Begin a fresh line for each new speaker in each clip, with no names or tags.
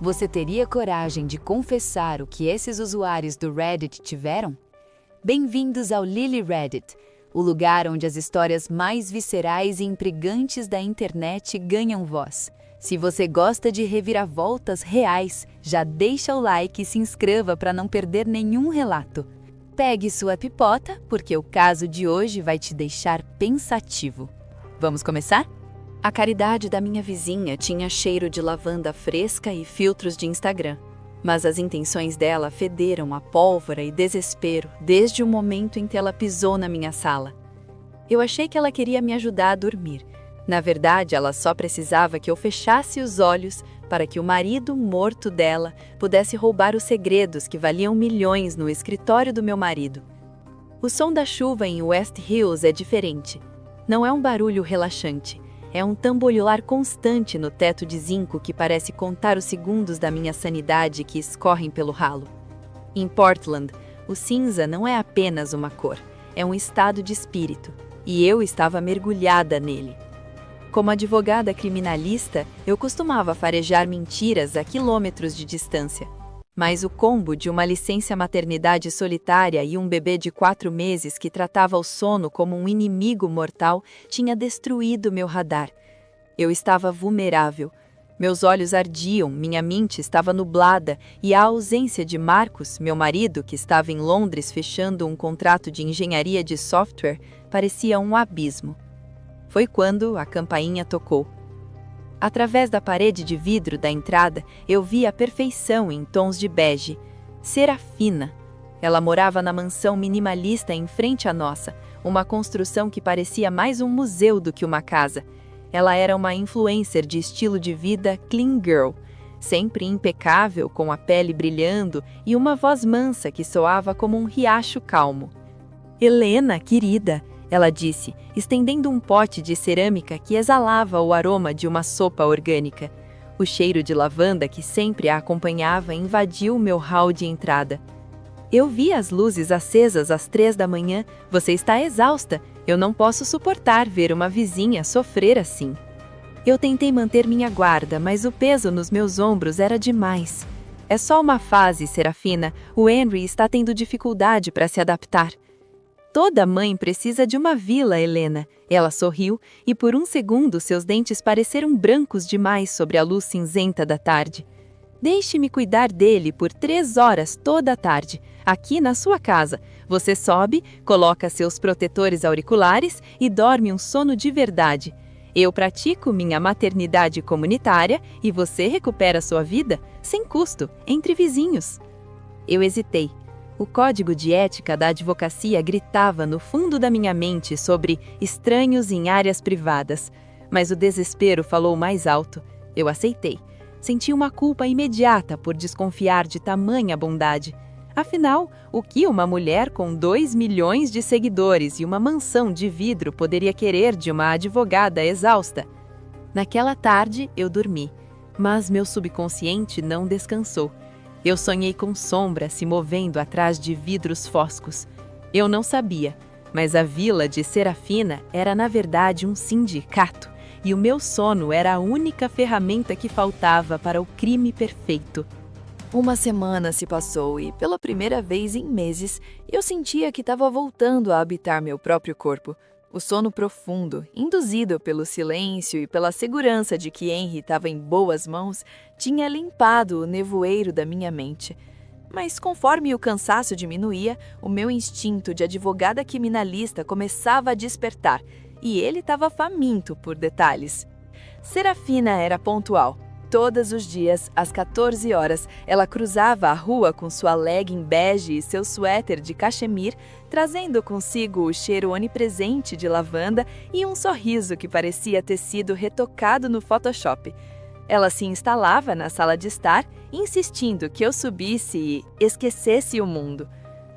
Você teria coragem de confessar o que esses usuários do Reddit tiveram? Bem-vindos ao Lily Reddit, o lugar onde as histórias mais viscerais e intrigantes da internet ganham voz. Se você gosta de reviravoltas reais, já deixa o like e se inscreva para não perder nenhum relato. Pegue sua pipota, porque o caso de hoje vai te deixar pensativo. Vamos começar? A caridade da minha vizinha tinha cheiro de lavanda fresca e filtros de Instagram. Mas as intenções dela federam a pólvora e desespero desde o momento em que ela pisou na minha sala. Eu achei que ela queria me ajudar a dormir. Na verdade, ela só precisava que eu fechasse os olhos para que o marido morto dela pudesse roubar os segredos que valiam milhões no escritório do meu marido. O som da chuva em West Hills é diferente. Não é um barulho relaxante. É um tamborilhar constante no teto de zinco que parece contar os segundos da minha sanidade que escorrem pelo ralo. Em Portland, o cinza não é apenas uma cor, é um estado de espírito, e eu estava mergulhada nele. Como advogada criminalista, eu costumava farejar mentiras a quilômetros de distância. Mas o combo de uma licença maternidade solitária e um bebê de 4 meses que tratava o sono como um inimigo mortal tinha destruído meu radar. Eu estava vulnerável. Meus olhos ardiam, minha mente estava nublada e a ausência de Marcos, meu marido, que estava em Londres fechando um contrato de engenharia de software, parecia um abismo. Foi quando a campainha tocou. Através da parede de vidro da entrada, eu vi a perfeição em tons de bege. Serafina. Ela morava na mansão minimalista em frente à nossa, uma construção que parecia mais um museu do que uma casa. Ela era uma influencer de estilo de vida clean girl, sempre impecável, com a pele brilhando e uma voz mansa que soava como um riacho calmo. "Helena, querida", ela disse, estendendo um pote de cerâmica que exalava o aroma de uma sopa orgânica. O cheiro de lavanda que sempre a acompanhava invadiu meu hall de entrada. "Eu vi as luzes acesas às 3 da manhã. Você está exausta. Eu não posso suportar ver uma vizinha sofrer assim." Eu tentei manter minha guarda, mas o peso nos meus ombros era demais. "É só uma fase, Serafina. O Henry está tendo dificuldade para se adaptar." "Toda mãe precisa de uma vila, Helena." Ela sorriu e por um segundo seus dentes pareceram brancos demais sobre a luz cinzenta da tarde. "Deixe-me cuidar dele por 3 horas toda a tarde, aqui na sua casa. Você sobe, coloca seus protetores auriculares e dorme um sono de verdade. Eu pratico minha maternidade comunitária e você recupera sua vida, sem custo, entre vizinhos." Eu hesitei. O código de ética da advocacia gritava no fundo da minha mente sobre estranhos em áreas privadas, mas o desespero falou mais alto. Eu aceitei. Senti uma culpa imediata por desconfiar de tamanha bondade. Afinal, o que uma mulher com 2 milhões de seguidores e uma mansão de vidro poderia querer de uma advogada exausta? Naquela tarde, eu dormi, mas meu subconsciente não descansou. Eu sonhei com sombras se movendo atrás de vidros foscos. Eu não sabia, mas a vila de Serafina era na verdade um sindicato, e o meu sono era a única ferramenta que faltava para o crime perfeito. Uma semana se passou e, pela primeira vez em meses, eu sentia que estava voltando a habitar meu próprio corpo. O sono profundo, induzido pelo silêncio e pela segurança de que Henry estava em boas mãos, tinha limpado o nevoeiro da minha mente. Mas conforme o cansaço diminuía, o meu instinto de advogada criminalista começava a despertar, e ele estava faminto por detalhes. Serafina era pontual. Todos os dias, às 14 horas, ela cruzava a rua com sua legging bege e seu suéter de cachemir, trazendo consigo o cheiro onipresente de lavanda e um sorriso que parecia ter sido retocado no Photoshop. Ela se instalava na sala de estar, insistindo que eu subisse e esquecesse o mundo.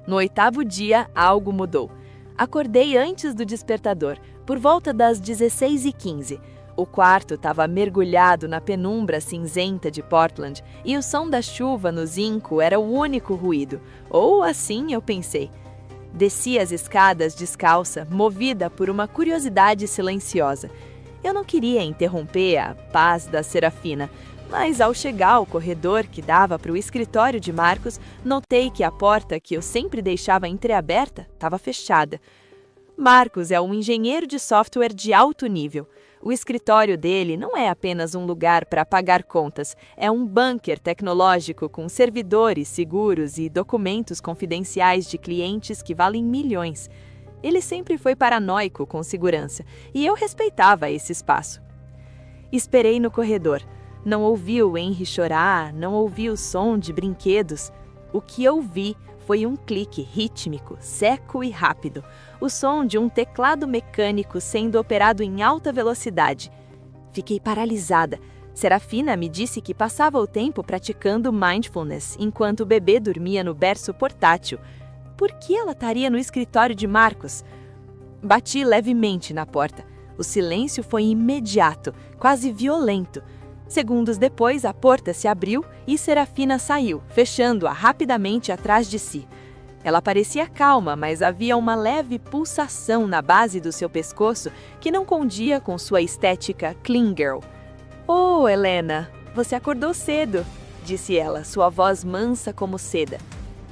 No 8º dia, algo mudou. Acordei antes do despertador, por volta das 16h15. O quarto estava mergulhado na penumbra cinzenta de Portland e o som da chuva no zinco era o único ruído, ou assim eu pensei. Desci as escadas descalça, movida por uma curiosidade silenciosa. Eu não queria interromper a paz da Serafina,
Mas ao chegar ao corredor que dava para o escritório de Marcos, notei que a porta que eu sempre deixava entreaberta estava fechada. Marcos é um engenheiro de software de alto nível. O escritório dele não é apenas um lugar para pagar contas, é um bunker tecnológico com servidores seguros e documentos confidenciais de clientes que valem milhões. Ele sempre foi paranoico com segurança, e eu respeitava esse espaço. Esperei no corredor. Não ouvi o Henry chorar, não ouvi o som de brinquedos. O que eu vi foi um clique rítmico, seco e rápido. O som de um teclado mecânico sendo operado em alta velocidade. Fiquei paralisada. Serafina me disse que passava o tempo praticando mindfulness enquanto o bebê dormia no berço portátil. Por que ela estaria no escritório de Marcos? Bati levemente na porta. O silêncio foi imediato, quase violento. Segundos depois, a porta se abriu e Serafina saiu, fechando-a rapidamente atrás de si. Ela parecia calma, mas havia uma leve pulsação na base do seu pescoço que não condia com sua estética clean girl. "Oh, Helena, você acordou cedo", disse ela, sua voz mansa como seda.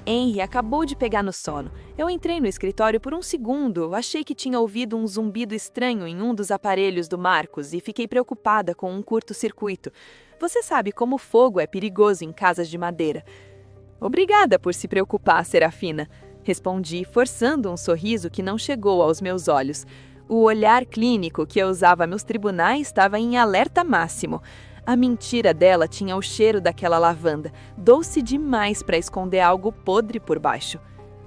Henry acabou de pegar no sono. Eu entrei no escritório por um segundo, achei que tinha ouvido um zumbido estranho em um dos aparelhos do Marcos e fiquei preocupada com um curto-circuito. Você sabe como fogo é perigoso em casas de madeira. "Obrigada por se preocupar, Serafina", respondi, forçando um sorriso que não chegou aos meus olhos. O olhar clínico que eu usava nos tribunais estava em alerta máximo. A mentira dela tinha o cheiro daquela lavanda, doce demais para esconder algo podre por baixo.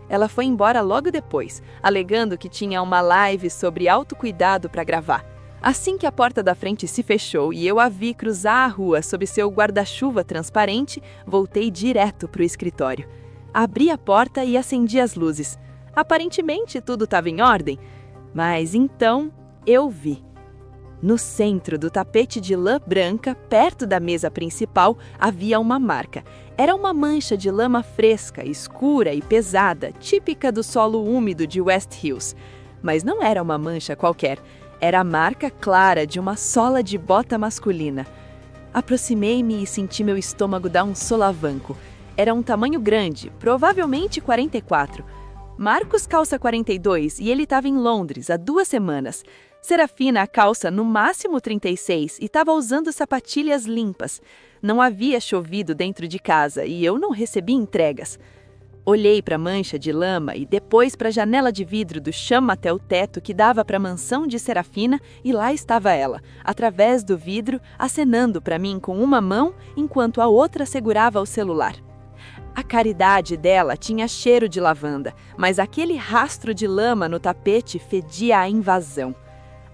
Ela foi embora logo depois, alegando que tinha uma live sobre autocuidado para gravar. Assim que a porta da frente se fechou e eu a vi cruzar a rua sob seu guarda-chuva transparente, voltei direto para o escritório. Abri a porta e acendi as luzes. Aparentemente tudo estava em ordem, mas então eu vi. No centro do tapete de lã branca, perto da mesa principal, havia uma marca. Era uma mancha de lama fresca, escura e pesada, típica do solo úmido de West Hills. Mas não era uma mancha qualquer. Era a marca clara de uma sola de bota masculina. Aproximei-me e senti meu estômago dar um solavanco. Era um tamanho grande, provavelmente 44. Marcos calça 42 e ele estava em Londres há 2 semanas. Serafina calça no máximo 36 e estava usando sapatilhas limpas. Não havia chovido dentro de casa e eu não recebi entregas. Olhei para a mancha de lama e depois para a janela de vidro do chão até o teto que dava para a mansão de Serafina e lá estava ela, através do vidro, acenando para mim com uma mão enquanto a outra segurava o celular. A caridade dela tinha cheiro de lavanda, mas aquele rastro de lama no tapete fedia a invasão.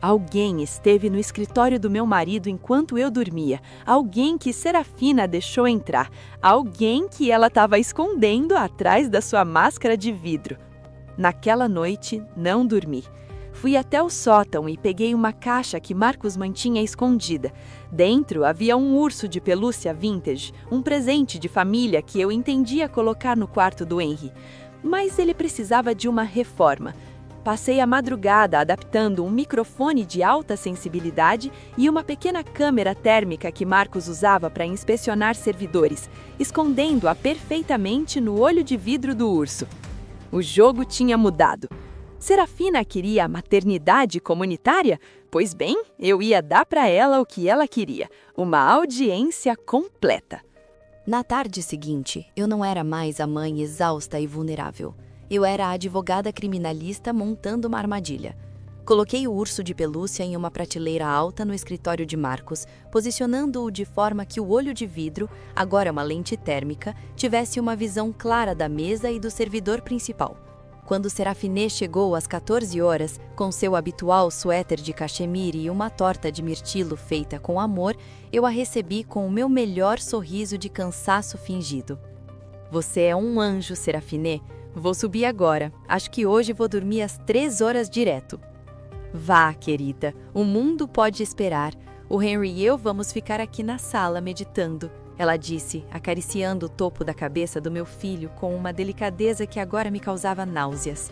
Alguém esteve no escritório do meu marido enquanto eu dormia. Alguém que Serafina deixou entrar. Alguém que ela estava escondendo atrás da sua máscara de vidro. Naquela noite, não dormi. Fui até o sótão e peguei uma caixa que Marcos mantinha escondida. Dentro havia um urso de pelúcia vintage, um presente de família que eu entendia colocar no quarto do Henry. Mas ele precisava de uma reforma. Passei a madrugada adaptando um microfone de alta sensibilidade e uma pequena câmera térmica que Marcos usava para inspecionar servidores, escondendo-a perfeitamente no olho de vidro do urso. O jogo tinha mudado. Serafina queria a maternidade comunitária? Pois bem, eu ia dar para ela o que ela queria, uma audiência completa.
Na tarde seguinte, eu não era mais a mãe exausta e vulnerável. Eu era a advogada criminalista montando uma armadilha. Coloquei o urso de pelúcia em uma prateleira alta no escritório de Marcos, posicionando-o de forma que o olho de vidro, agora uma lente térmica, tivesse uma visão clara da mesa e do servidor principal. Quando Serafine chegou às 14 horas, com seu habitual suéter de cachemire e uma torta de mirtilo feita com amor, eu a recebi com o meu melhor sorriso de cansaço fingido. "Você é um anjo, Serafine. Vou subir agora. Acho que hoje vou dormir às 3 horas direto." "Vá, querida. O mundo pode esperar. O Henry e eu vamos ficar aqui na sala meditando", ela disse, acariciando o topo da cabeça do meu filho com uma delicadeza que agora me causava náuseas.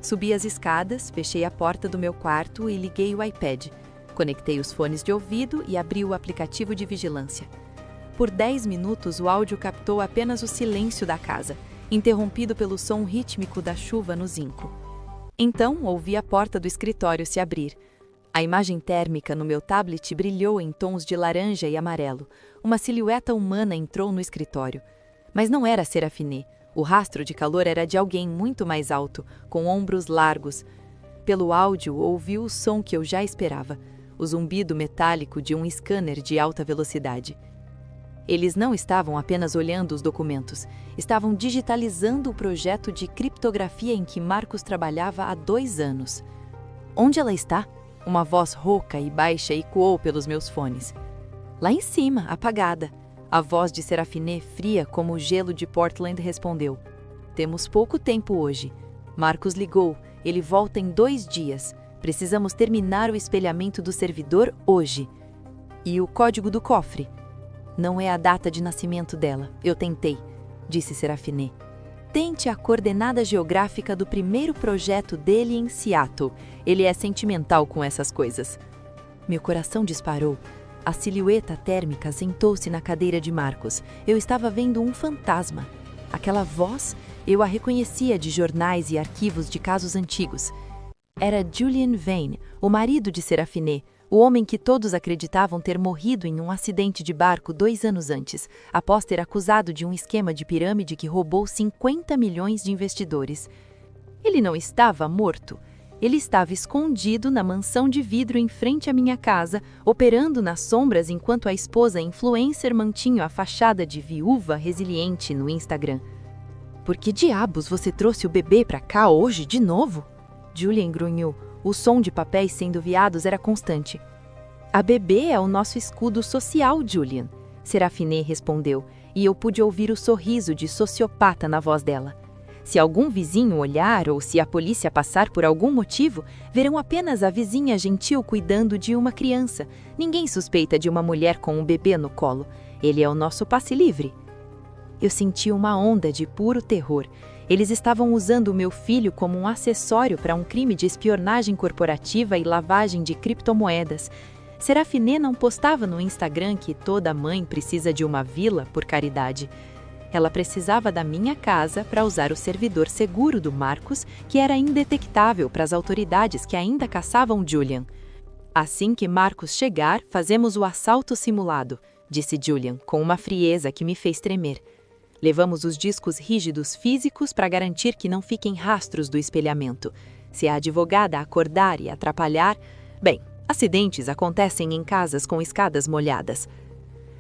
Subi as escadas, fechei a porta do meu quarto e liguei o iPad. Conectei os fones de ouvido e abri o aplicativo de vigilância.
Por 10 minutos, o áudio captou apenas o silêncio da casa, interrompido pelo som rítmico da chuva no zinco. Então, ouvi a porta do escritório se abrir. A imagem térmica no meu tablet brilhou em tons de laranja e amarelo. Uma silhueta humana entrou no escritório. Mas não era Serafine. O rastro de calor era de alguém muito mais alto, com ombros largos. Pelo áudio, ouvi o som que eu já esperava, o zumbido metálico de um scanner de alta velocidade. Eles não estavam apenas olhando os documentos, estavam digitalizando o projeto de criptografia em que Marcos trabalhava há 2 anos. Onde ela está? Uma voz rouca e baixa ecoou pelos meus fones. Lá em cima, apagada. A voz de Serafine, fria como o gelo de Portland, respondeu: Temos pouco tempo hoje. Marcos ligou. Ele volta em 2 dias. Precisamos terminar o espelhamento do servidor hoje. E o código do cofre? Não é a data de nascimento dela. Eu tentei, disse Serafine. Tente a coordenada geográfica do primeiro projeto dele em Seattle. Ele é sentimental com essas coisas. Meu coração disparou. A silhueta térmica sentou-se na cadeira de Marcos. Eu estava vendo um fantasma. Aquela voz, eu a reconhecia de jornais e arquivos de casos antigos. Era Julian Vane, o marido de Serafine, o homem que todos acreditavam ter morrido em um acidente de barco 2 anos antes, após ter acusado de um esquema de pirâmide que roubou 50 milhões de investidores. Ele não estava morto. Ele estava escondido na mansão de vidro em frente à minha casa, operando nas sombras enquanto a esposa influencer mantinha a fachada de viúva resiliente no Instagram. Por que diabos você trouxe o bebê para cá hoje de novo? Julian grunhiu. O som de papéis sendo enviados era constante. A bebê é o nosso escudo social, Julian, Serafine respondeu, e eu pude ouvir o sorriso de sociopata na voz dela. Se algum vizinho olhar ou se a polícia passar por algum motivo, verão apenas a vizinha gentil cuidando de uma criança. Ninguém suspeita de uma mulher com um bebê no colo. Ele é o nosso passe livre. Eu senti uma onda de puro terror. Eles estavam usando o meu filho como um acessório para um crime de espionagem corporativa e lavagem de criptomoedas. Serafine não postava no Instagram que toda mãe precisa de uma vila por caridade. Ela precisava da minha casa para usar o servidor seguro do Marcos, que era indetectável para as autoridades que ainda caçavam Julian. Assim que Marcos chegar, fazemos o assalto simulado, disse Julian, com uma frieza que me fez tremer. Levamos os discos rígidos físicos para garantir que não fiquem rastros do espelhamento. Se a advogada acordar e atrapalhar... Bem, acidentes acontecem em casas com escadas molhadas.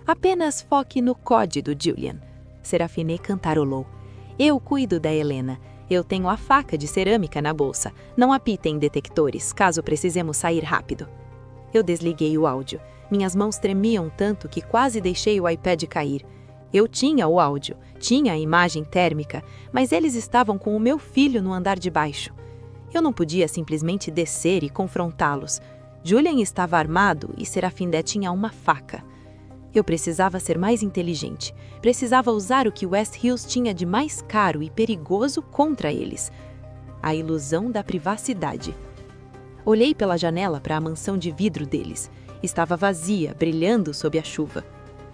Apenas foque no código, Julian. Serafine cantarolou. Eu cuido da Helena. Eu tenho a faca de cerâmica na bolsa. Não apitem detectores, caso precisemos sair rápido. Eu desliguei o áudio. Minhas mãos tremiam tanto que quase deixei o iPad cair. Eu tinha o áudio, tinha a imagem térmica, mas eles estavam com o meu filho no andar de baixo. Eu não podia simplesmente descer e confrontá-los. Julian estava armado e Serafine tinha uma faca. Eu precisava ser mais inteligente. Precisava usar o que West Hills tinha de mais caro e perigoso contra eles. A ilusão da privacidade. Olhei pela janela para a mansão de vidro deles. Estava vazia, brilhando sob a chuva.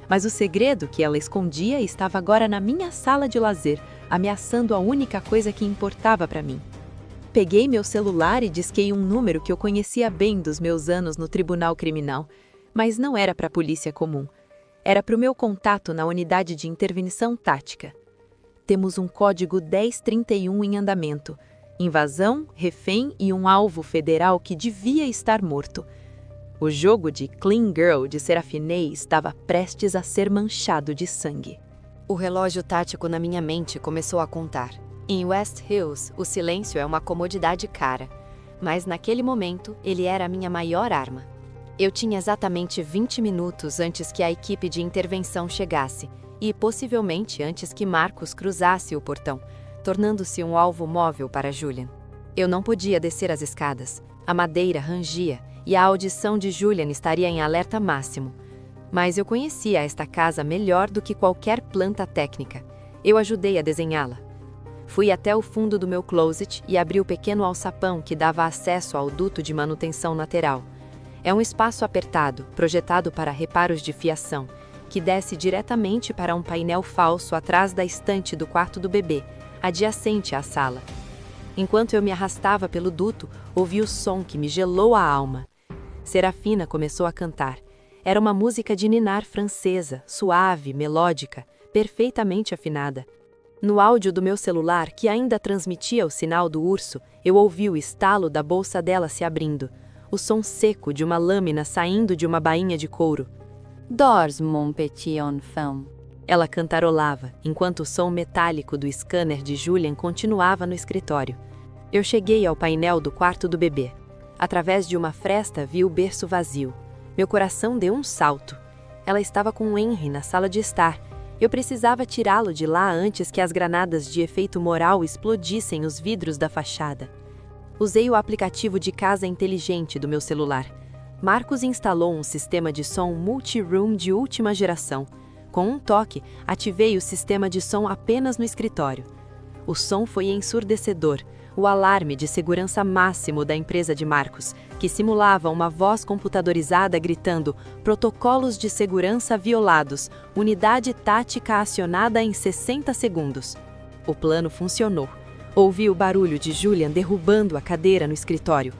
Mas o segredo que ela escondia estava agora na minha sala de lazer, ameaçando a única coisa que importava para mim. Peguei meu celular e disquei um número que eu conhecia bem dos meus anos no tribunal criminal, mas não era para a polícia comum. Era para o meu contato na unidade de intervenção tática. Temos um código 1031 em andamento. Invasão, refém e um alvo federal que devia estar morto. O jogo de Clean Girl de Serafine estava prestes a ser manchado de sangue.
O relógio tático na minha mente começou a contar. Em West Hills, o silêncio é uma comodidade cara, mas naquele momento ele era a minha maior arma. Eu tinha exatamente 20 minutos antes que a equipe de intervenção chegasse e, possivelmente, antes que Marcos cruzasse o portão, tornando-se um alvo móvel para Julian. Eu não podia descer as escadas. A madeira rangia e a audição de Julian estaria em alerta máximo. Mas eu conhecia esta casa melhor do que qualquer planta técnica. Eu ajudei a desenhá-la. Fui até o fundo do meu closet e abri o pequeno alçapão que dava acesso ao duto de manutenção lateral. É um espaço apertado, projetado para reparos de fiação,
que desce diretamente para um painel falso atrás da estante do quarto do bebê, adjacente à sala. Enquanto eu me arrastava pelo duto, ouvi o som que me gelou a alma. Serafina começou a cantar. Era uma música de ninar francesa, suave, melódica, perfeitamente afinada. No áudio do meu celular, que ainda transmitia o sinal do urso, eu ouvi o estalo da bolsa dela se abrindo, o som seco de uma lâmina saindo de uma bainha de couro.
Dors, mon petit enfant.
Ela cantarolava, enquanto o som metálico do scanner de Julian continuava no escritório. Eu cheguei ao painel do quarto do bebê. Através de uma fresta vi o berço vazio. Meu coração deu um salto. Ela estava com o Henry na sala de estar. Eu precisava tirá-lo de lá antes que as granadas de efeito moral explodissem os vidros da fachada. Usei o aplicativo de casa inteligente do meu celular. Marcos instalou um sistema de som multi-room de última geração. Com um toque, ativei o sistema de som apenas no escritório. O som foi ensurdecedor, o alarme de segurança máximo da empresa de Marcos, que simulava uma voz computadorizada gritando "Protocolos de segurança violados, unidade tática acionada em 60 segundos". O plano funcionou. Ouvi o barulho de Julian derrubando a cadeira no escritório.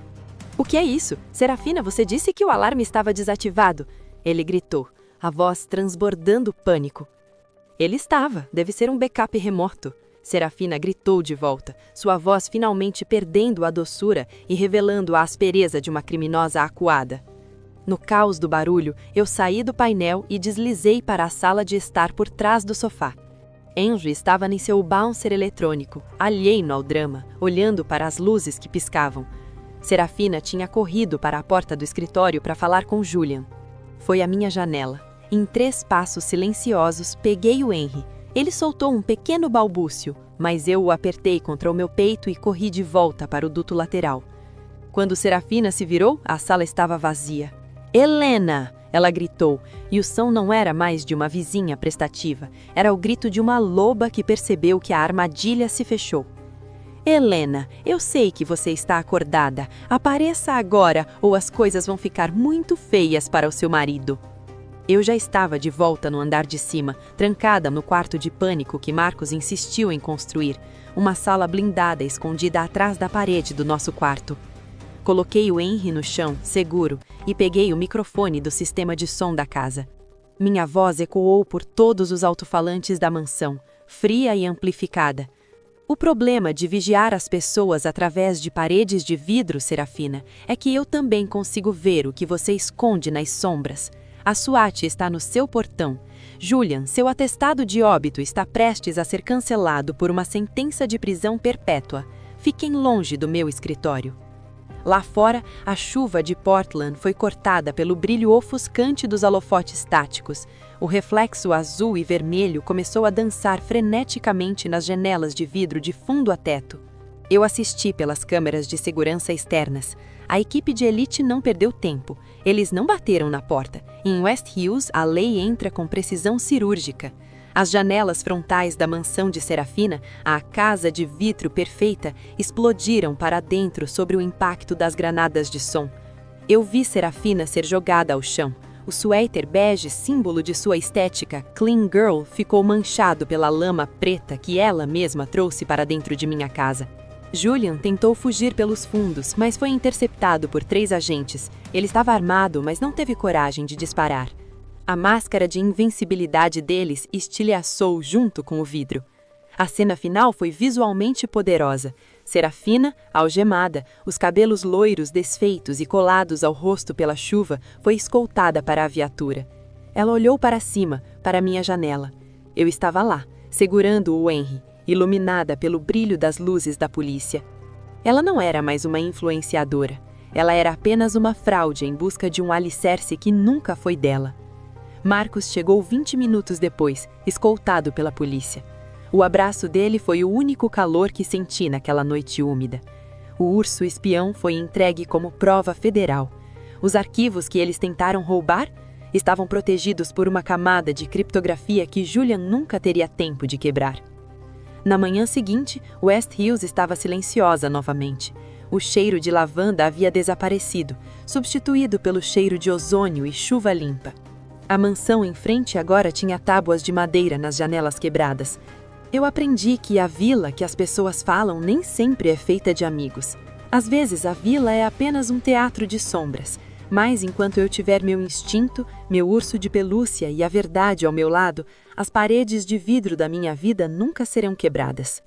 "O que é isso? Serafina, você disse que o alarme estava desativado", ele gritou, a voz transbordando pânico. Ele estava, deve ser um backup remoto. Serafina gritou de volta, sua voz finalmente perdendo a doçura e revelando a aspereza de uma criminosa acuada. No caos do barulho, eu saí do painel e deslizei para a sala de estar por trás do sofá. Henry estava em seu bouncer eletrônico, alheio ao drama, olhando para as luzes que piscavam. Serafina tinha corrido para a porta do escritório para falar com Julian. Foi à minha janela. Em 3 passos silenciosos, peguei o Henry. Ele soltou um pequeno balbúcio, mas eu o apertei contra o meu peito e corri de volta para o duto lateral. Quando Serafina se virou, a sala estava vazia. "Helena!" ela gritou, e o som não era mais de uma vizinha prestativa, era o grito de uma loba que percebeu que a armadilha se fechou. "Helena, eu sei que você está acordada. Apareça agora ou as coisas vão ficar muito feias para o seu marido." Eu já estava de volta no andar de cima, trancada no quarto de pânico que Marcos insistiu em construir, uma sala blindada escondida atrás da parede do nosso quarto. Coloquei o Henry no chão, seguro, e peguei o microfone do sistema de som da casa. Minha voz ecoou por todos os alto-falantes da mansão, fria e amplificada. "O problema de vigiar as pessoas através de paredes de vidro, Serafina, é que eu também consigo ver o que você esconde nas sombras. A SWAT está no seu portão. Julian, seu atestado de óbito está prestes a ser cancelado por uma sentença de prisão perpétua. Fiquem longe do meu escritório." Lá fora, a chuva de Portland foi cortada pelo brilho ofuscante dos holofotes táticos. O reflexo azul e vermelho começou a dançar freneticamente nas janelas de vidro de fundo a teto. Eu assisti pelas câmeras de segurança externas. A equipe de elite não perdeu tempo. Eles não bateram na porta. Em West Hills, a lei entra com precisão cirúrgica. As janelas frontais da mansão de Serafina, a casa de vidro perfeita, explodiram para dentro sobre o impacto das granadas de som. Eu vi Serafina ser jogada ao chão. O suéter bege, símbolo de sua estética clean girl, ficou manchado pela lama preta que ela mesma trouxe para dentro de minha casa. Julian tentou fugir pelos fundos, mas foi interceptado por 3 agentes. Ele estava armado, mas não teve coragem de disparar. A máscara de invencibilidade deles estilhaçou junto com o vidro. A cena final foi visualmente poderosa. Serafina, algemada, os cabelos loiros desfeitos e colados ao rosto pela chuva, foi escoltada para a viatura. Ela olhou para cima, para minha janela. Eu estava lá, segurando o Henry, iluminada pelo brilho das luzes da polícia. Ela não era mais uma influenciadora. Ela era apenas uma fraude em busca de um alicerce que nunca foi dela. Marcos chegou 20 minutos depois, escoltado pela polícia. O abraço dele foi o único calor que senti naquela noite úmida. O urso espião foi entregue como prova federal. Os arquivos que eles tentaram roubar estavam protegidos por uma camada de criptografia que Julian nunca teria tempo de quebrar. Na manhã seguinte, West Hills estava silenciosa novamente. O cheiro de lavanda havia desaparecido, substituído pelo cheiro de ozônio e chuva limpa. A mansão em frente agora tinha tábuas de madeira nas janelas quebradas. Eu aprendi que a vila que as pessoas falam nem sempre é feita de amigos. Às vezes a vila é apenas um teatro de sombras, mas enquanto eu tiver meu instinto, meu urso de pelúcia e a verdade ao meu lado, as paredes de vidro da minha vida nunca serão quebradas.